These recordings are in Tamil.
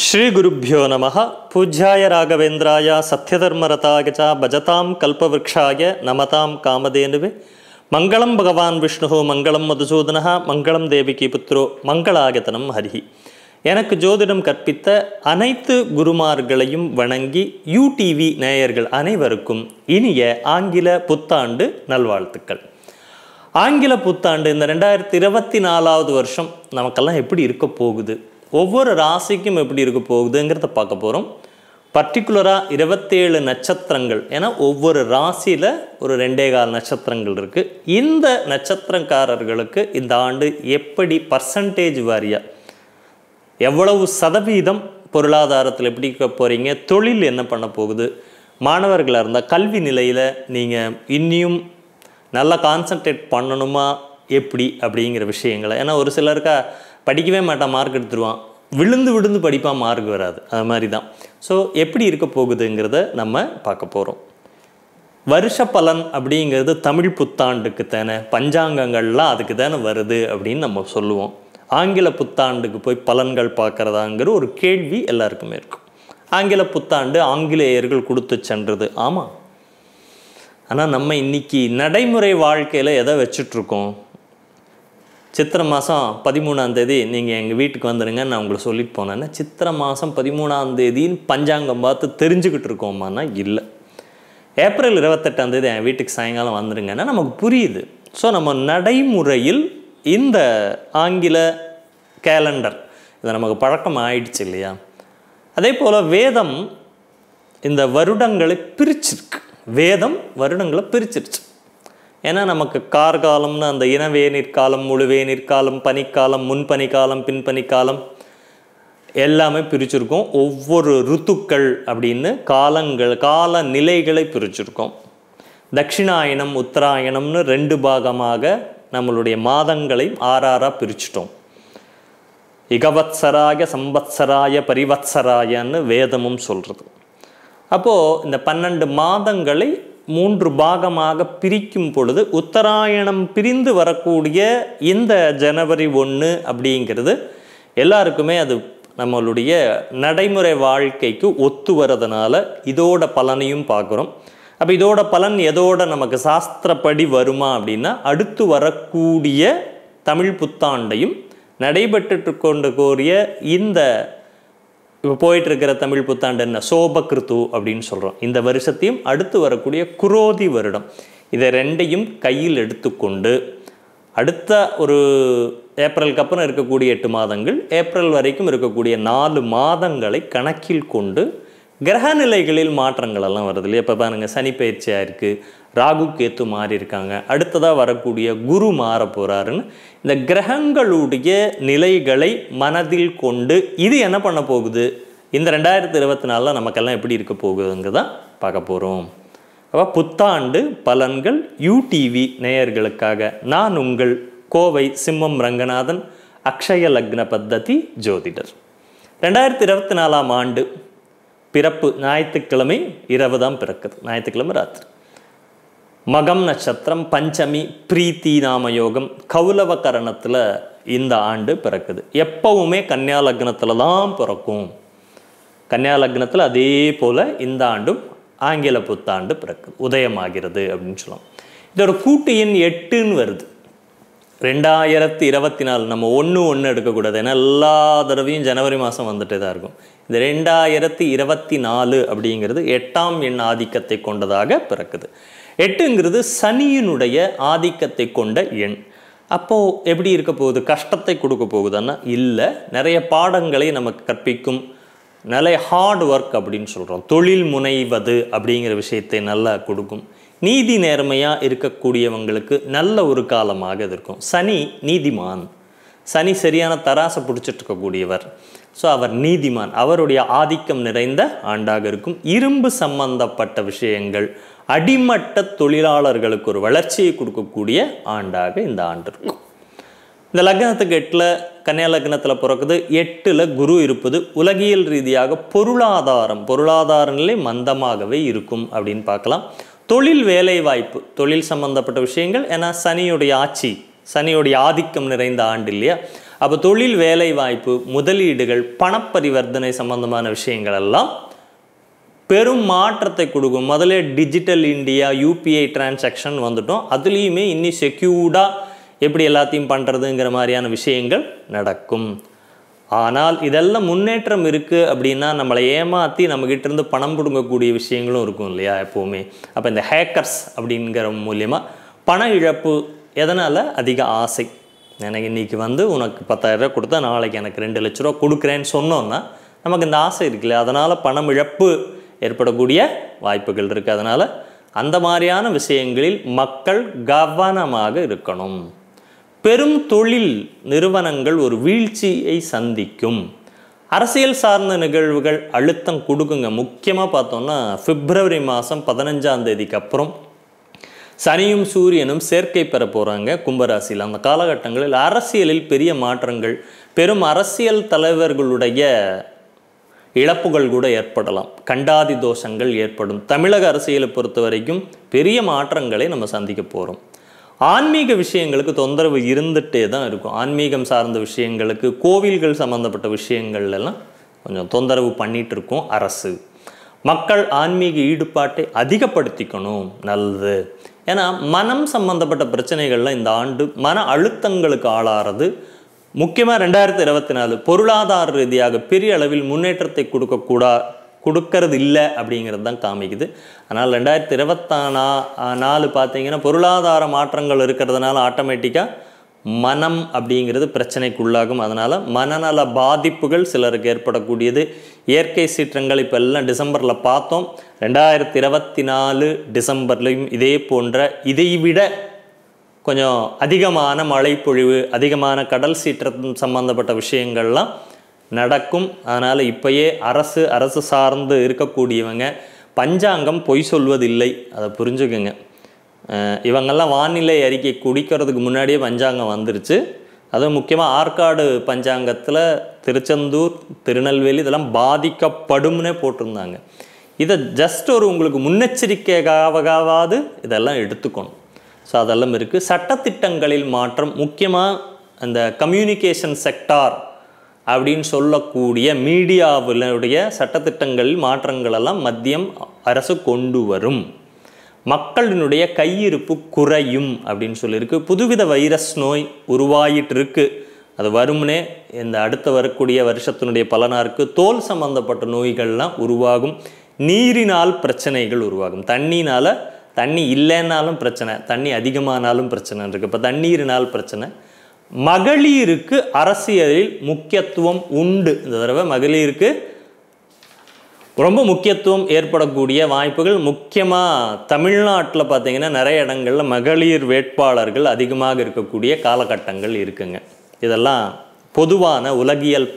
श्री गुरुभ्यो नमः। पूज्याय राघवेन्द्राय सत्यधर्मरताय च भजतां कल्पवृक्षाय नमतां कामधेनुवे। मंगलं भगवान् विष्णुः मंगलं मधुसूदनः मंगलं देवकी पुत्रो मंगलायतनं हरिः। எனக்கு ஜோதிடம் கற்பித்த அனைத்து குருமார்களையும் வணங்கி யூடிவி நேயர்கள் அனைவருக்கும் இனிய ஆங்கில புத்தாண்டு நல்வாழ்த்துக்கள். ஆங்கில புத்தாண்டு இந்த 2024வது வருஷம் நமக்கெல்லாம் எப்படி இருக்க போகுது, ஒவ்வொரு ராசிக்கும் எப்படி இருக்க போகுதுங்கிறத பார்க்க போகிறோம். பர்டிகுலராக 27 நட்சத்திரங்கள், ஏன்னா ஒவ்வொரு ராசியில் ஒரு 2.25 நட்சத்திரங்கள் இருக்குது. இந்த நட்சத்திரக்காரர்களுக்கு இந்த ஆண்டு எப்படி பர்சன்டேஜ் வாரியாக எவ்வளவு சதவீதம் பொருளாதாரத்தில் எப்படி இருக்க போகிறீங்க, தொழில் என்ன பண்ண போகுது, மாணவர்களாக இருந்தால் கல்வி நிலையில் நீங்கள் இன்னியும் நல்லா கான்சன்ட்ரேட் பண்ணணுமா எப்படி அப்படிங்கிற விஷயங்களை. ஏன்னா ஒரு சிலருக்கா படிக்கவே மாட்டான், மார்க் எடுத்துருவான், விழுந்து விழுந்து படிப்பான், மார்க் வராது, அது மாதிரி தான். ஸோ எப்படி இருக்க போகுதுங்கிறத நம்ம பார்க்க போகிறோம். வருஷ பலன் அப்படிங்கிறது தமிழ் புத்தாண்டுக்கு தானே, பஞ்சாங்கங்கள்லாம் அதுக்கு தானே வருது அப்படின்னு நம்ம சொல்லுவோம். ஆங்கில புத்தாண்டுக்கு போய் பலன்கள் பார்க்குறதாங்கிற ஒரு கேள்வி எல்லாருக்குமே இருக்கும். ஆங்கில புத்தாண்டு ஆங்கிலேயர்கள் கொடுத்து சென்றது, ஆமாம். ஆனால் நம்ம இன்னைக்கு நடைமுறை வாழ்க்கையில் எதை வச்சுட்ருக்கோம், சித்திரை மாதம் 13ஆம் தேதி நீங்கள் எங்கள் வீட்டுக்கு வந்துடுங்க நான் உங்களை சொல்லிட்டு போனேன்னா சித்திரை மாதம் 13ஆம் தேதின்னு பஞ்சாங்கம் பார்த்து தெரிஞ்சுக்கிட்டு இருக்கோமான்னா இல்லை. ஏப்ரல் 28ஆம் தேதி என் வீட்டுக்கு சாயங்காலம் வந்துடுங்கன்னா நமக்கு புரியுது. ஸோ நம்ம நடைமுறையில் இந்த ஆங்கில கேலண்டர் இதை நமக்கு பழக்கம் ஆயிடுச்சு இல்லையா. அதே போல் வேதம் இந்த வருடங்களை பிரிச்சிருக்கு. வேதம் வருடங்களை பிரிச்சிருச்சு. ஏன்னா நமக்கு கார்காலம்னு அந்த இனவேநீர் காலம், முழுவேநீர் காலம், பனிக்காலம், முன்பனிக்காலம், பின்பனிக்காலம் எல்லாமே பிரிச்சிருக்கோம். ஒவ்வொரு ருத்துக்கள் அப்படின்னு காலங்கள், கால நிலைகளை பிரிச்சிருக்கோம். தட்சிணாயனம் உத்தராயணம்னு 2 பாகமாக நம்மளுடைய மாதங்களை 6 பிரிச்சிட்டோம். இகவத்சராய சம்பத்சராய பரிவத்சராயன்னு வேதமும் சொல்கிறது. அப்போது இந்த 12 மாதங்களை 3 பாகமாக பிரிக்கும் பொழுது உத்தராயணம் பிரிந்து வரக்கூடிய இந்த ஜனவரி 1 அப்படிங்கிறது எல்லாருக்குமே அது நம்மளுடைய நடைமுறை வாழ்க்கைக்கு ஒத்து வரதுனால இதோட பலனையும் பார்க்குறோம். அப்போ இதோட பலன் எதோட நமக்கு சாஸ்திரப்படி வருமா அப்படின்னா அடுத்து வரக்கூடிய தமிழ் புத்தாண்டையும் நடைபெற்று கொண்டு கூறிய இந்த இப்போ போயிட்டுருக்கிற தமிழ் புத்தாண்டு என்ன சோபகிருத்து அப்படின்னு சொல்கிறோம். இந்த வருஷத்தையும் அடுத்து வரக்கூடிய குரோதி வருடம், இதை 2ஐயும் கையில் எடுத்துக்கொண்டு அடுத்த ஒரு ஏப்ரலுக்கு அப்புறம் இருக்கக்கூடிய 8 மாதங்கள், ஏப்ரல் வரைக்கும் இருக்கக்கூடிய 4 மாதங்களை கணக்கில் கொண்டு கிரக நிலைகளில் மாற்றங்கள் எல்லாம் வருது இல்லையா. இப்போ பாருங்கள், சனி பயிற்சியாக இருக்குது, ராகு கேத்து மாறி இருக்காங்க, அடுத்ததாக வரக்கூடிய குரு மாற போகிறாருன்னு இந்த கிரகங்களுடைய நிலைகளை மனதில் கொண்டு இது என்ன பண்ண போகுது, இந்த 2024 நமக்கெல்லாம் எப்படி இருக்க போகுதுங்க தான் பார்க்க போகிறோம். அப்போ புத்தாண்டு பலன்கள் யூடிவி நேயர்களுக்காக நான் உங்கள் கோவை சிம்மம் ரங்கநாதன், அக்ஷய லக்ன பத்ததி ஜோதிடர். 2024ஆம் ஆண்டு பிறப்பு ஞாயிற்றுக்கிழமை இரவு தான் பிறக்குது, ஞாயிற்றுக்கிழமை ராத்திரி. மகம் நட்சத்திரம், பஞ்சமி, பிரீத்தி நாம யோகம், கௌலவ கரணத்தில் இந்த ஆண்டு பிறக்குது. எப்பவுமே கன்னியா லக்னத்தில் தான் பிறக்கும். கன்னியா லக்னத்தில் அதே போல் இந்த ஆண்டும் ஆங்கில புத்தாண்டு பிறக்குது, உதயமாகிறது அப்படின்னு சொல்லலாம். இதோட கூட்டு எண் 8ன்னு வருது. 2024 நம்ம 1 எடுக்கக்கூடாது, ஏன்னா எல்லா தடவையும் ஜனவரி மாதம் வந்துட்டே தான் இருக்கும். இந்த 2024 அப்படிங்கிறது 8ஆம் எண் ஆதிக்கத்தை கொண்டதாக பிறக்குது. 8ங்கிறது சனியினுடைய ஆதிக்கத்தை கொண்ட எண். அப்போது எப்படி இருக்க போகுது, கஷ்டத்தை கொடுக்க போகுதுன்னா இல்லை, நிறைய பாடங்களை நமக்கு கற்பிக்கும், நிறைய ஹார்ட் ஒர்க் அப்படின்னு சொல்கிறோம், தொழில் முனைவது அப்படிங்கிற விஷயத்தை நல்லா கொடுக்கும். நீதி நேர்மையாக இருக்கக்கூடியவங்களுக்கு நல்ல ஒரு காலமாக இது இருக்கும். சனி நீதிமான், சனி சரியான தராசை பிடிச்சிட்டு இருக்கக்கூடியவர். ஸோ அவர் நீதிமான், அவருடைய ஆதிக்கம் நிறைந்த ஆண்டாக இருக்கும். இரும்பு சம்பந்தப்பட்ட விஷயங்கள், அடிமட்ட தொழிலாளர்களுக்கு ஒரு வளர்ச்சியை கொடுக்கக்கூடிய ஆண்டாக இந்த ஆண்டு இருக்கும். இந்த லக்னத்துக்கு 8ல் கன்னியா லக்னத்தில் பிறக்குது, 8ல் குரு இருப்பது உலகியல் ரீதியாக பொருளாதார நிலை மந்தமாகவே இருக்கும் அப்படின்னு பார்க்கலாம். தொழில் வேலை வாய்ப்பு, தொழில் சம்பந்தப்பட்ட விஷயங்கள், ஏன்னா சனியுடைய ஆட்சி, சனியுடைய ஆதிக்கம் நிறைந்த ஆண்டு இல்லையா. அப்போ தொழில் வேலை வாய்ப்பு, முதலீடுகள், பணப்பரிவர்த்தனை சம்பந்தமான விஷயங்கள் எல்லாம் பெரும் மாற்றத்தை கொடுக்கும். முதல்ல டிஜிட்டல் இந்தியா, யூபிஐ டிரான்சாக்ஷன் வந்துட்டோம். அதுலேயுமே இன்னும் செக்யூர்டாக எப்படி எல்லாத்தையும் பண்ணுறதுங்கிற மாதிரியான விஷயங்கள் நடக்கும். ஆனால் இதெல்லாம் முன்னேற்றம் இருக்குது அப்படின்னா நம்மளை ஏமாற்றி நம்மக்கிட்ட இருந்து பணம் பிடுங்கக்கூடிய விஷயங்களும் இருக்கும் இல்லையா எப்போவுமே. அப்போ இந்த ஹேக்கர்ஸ் அப்படிங்கிற மூலியமாக பண இழப்பு. எதனால்? அதிக ஆசை. எனக்கு இன்றைக்கி உனக்கு 10,000 ரூபா கொடுத்தா நாளைக்கு எனக்கு 2 லட்ச ரூபா கொடுக்குறேன்னு சொன்னோன்னா நமக்கு இந்த ஆசை இருக்குல்ல, அதனால் பணம் இழப்பு ஏற்படக்கூடிய வாய்ப்புகள் இருக்குது. அதனால் அந்த மாதிரியான விஷயங்களில் மக்கள் கவனமாக இருக்கணும். பெரும் தொழில் நிறுவனங்கள் ஒரு வீழ்ச்சியை சந்திக்கும். அரசியல் சார்ந்த நிகழ்வுகள் அழுத்தம் கொடுக்குங்க. முக்கியமாக பார்த்தோம்னா பிப்ரவரி மாதம் 15ஆம் தேதிக்கு அப்புறம் சனியும் சூரியனும் சேர்க்கை பெற போகிறாங்க கும்பராசியில். அந்த காலகட்டங்களில் அரசியலில் பெரிய மாற்றங்கள், பெரும் அரசியல் தலைவர்களுடைய இழப்புகள் கூட ஏற்படலாம். கண்டாதி தோஷங்கள் ஏற்படும். தமிழக அரசியலை பொறுத்த வரைக்கும் பெரிய மாற்றங்களை நம்ம சந்திக்க போகிறோம். ஆன்மீக விஷயங்களுக்கு தொந்தரவு இருந்துகிட்டே தான் இருக்கும். ஆன்மீகம் சார்ந்த விஷயங்களுக்கு, கோவில்கள் சம்மந்தப்பட்ட விஷயங்கள்லாம் கொஞ்சம் தொந்தரவு பண்ணிகிட்டு இருக்கோம் அரசு. மக்கள் ஆன்மீக ஈடுபாட்டை அதிகப்படுத்திக்கணும், நல்லது. ஏன்னா மனம் சம்பந்தப்பட்ட பிரச்சனைகள்லாம் இந்த ஆண்டு மன அழுத்தங்களுக்கு ஆளாகிறது. முக்கியமாக 2024 பொருளாதார ரீதியாக பெரிய அளவில் முன்னேற்றத்தை கொடுக்கறது இல்லை அப்படிங்கிறது தான் காமிக்குது. அதனால் 2024 பார்த்தீங்கன்னா பொருளாதார மாற்றங்கள் இருக்கிறதுனால ஆட்டோமேட்டிக்காக மனம் அப்படிங்கிறது பிரச்சனைக்குள்ளாகும். அதனால் மனநல பாதிப்புகள் சிலருக்கு ஏற்படக்கூடியது. இயற்கை சீற்றங்கள் இப்போ எல்லாம் டிசம்பரில் பார்த்தோம். 2024 டிசம்பர்லையும் இதே போன்ற இதைவிட கொஞ்சம் அதிகமான மழைப்பொழிவு, அதிகமான கடல் சீற்றம் சம்பந்தப்பட்ட விஷயங்கள்லாம் நடக்கும். அதனால் இப்போயே அரசு சார்ந்து இருக்கக்கூடியவங்க பஞ்சாங்கம் பொய் சொல்வதில்லை, அதை புரிஞ்சுக்குங்க. இவங்கெல்லாம் வானிலை அறிக்கை குடிக்கிறதுக்கு முன்னாடியே பஞ்சாங்கம் வந்துருச்சு. அதுவும் முக்கியமாக ஆற்காடு பஞ்சாங்கத்தில் திருச்செந்தூர், திருநெல்வேலி இதெல்லாம் பாதிக்கப்படும்னே போட்டிருந்தாங்க. இதை ஜஸ்ட் ஒரு உங்களுக்கு முன்னெச்சரிக்கையாவது இதெல்லாம் எடுத்துக்கணும். ஸோ அதெல்லாம் இருக்குது. சட்டத்திட்டங்களில் மாற்றம், முக்கியமாக அந்த கம்யூனிகேஷன் செக்டார் அப்படின்னு சொல்லக்கூடிய மீடியாவுடைய சட்டத்திட்டங்களில் மாற்றங்களெல்லாம் மத்தியம் அரசு கொண்டு வரும். மக்களினுடைய கையிருப்பு குறையும் அப்படின்னு சொல்லியிருக்கு. புதுவித வைரஸ் நோய் உருவாயிட்டு இருக்கு. அது வரும்னே இந்த அடுத்த வரக்கூடிய வருஷத்தினுடைய பலனாக இருக்குது. தோல் சம்பந்தப்பட்ட நோய்கள்லாம் உருவாகும். நீரினால் பிரச்சனைகள் உருவாகும். தண்ணி இல்லைன்னாலும் பிரச்சனை, தண்ணி அதிகமானாலும் பிரச்சனை இருக்குது. இப்போ தண்ணீரினால் பிரச்சனை. மகளிருக்கு அரசியலில் முக்கியத்துவம் உண்டு. இந்த தடவை மகளிருக்கு ரொம்ப முக்கியத்துவம் ஏற்படக்கூடிய வாய்ப்புகள். முக்கியமாக தமிழ்நாட்டில் பார்த்திங்கன்னா நிறைய இடங்களில் மகளிர் வேட்பாளர்கள் அதிகமாக இருக்கக்கூடிய காலகட்டங்கள் இருக்குங்க. இதெல்லாம் பொதுவான உலகியல்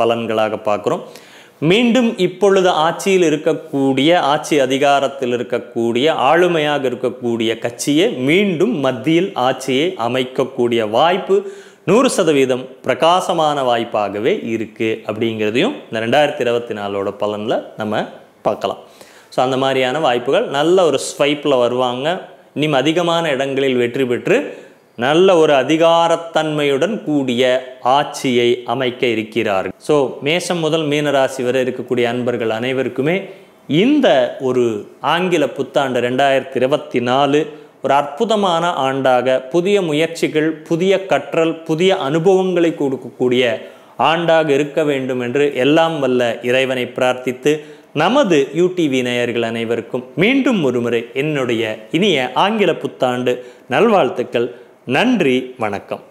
பலன்களாக பார்க்குறோம். மீண்டும் இப்பொழுது ஆட்சியில் இருக்கக்கூடிய, ஆட்சி அதிகாரத்தில் இருக்கக்கூடிய, ஆளுமையாக இருக்கக்கூடிய கட்சியை மீண்டும் மத்தியில் ஆட்சியை அமைக்கக்கூடிய வாய்ப்பு 100% பிரகாசமான வாய்ப்பாகவே இருக்குது அப்படிங்கிறதையும் இந்த 2024 பலனில் நம்ம பார்க்கலாம். ஸோ அந்த மாதிரியான வாய்ப்புகள் நல்ல ஒரு ஸ்வைப்பில் வருவாங்க. இன்னும் அதிகமான இடங்களில் வெற்றி பெற்று நல்ல ஒரு அதிகாரத்தன்மையுடன் கூடிய ஆட்சியை அமைக்க இருக்கிறார்கள். ஸோ மேஷம் முதல் மீனராசி வரை இருக்கக்கூடிய அன்பர்கள் அனைவருக்குமே இந்த ஒரு ஆங்கில புத்தாண்டு 2024 ஒரு அற்புதமான ஆண்டாக, புதிய முயற்சிகள், புதிய கற்றல், புதிய அனுபவங்களை கொடுக்கக்கூடிய ஆண்டாக இருக்க வேண்டும் என்று எல்லாம் வல்ல இறைவனை பிரார்த்தித்து நமது யூடிவி நேயர்கள் அனைவருக்கும் மீண்டும் ஒருமுறை என்னுடைய இனிய ஆங்கில புத்தாண்டு நல்வாழ்த்துக்கள். நன்றி, வணக்கம்.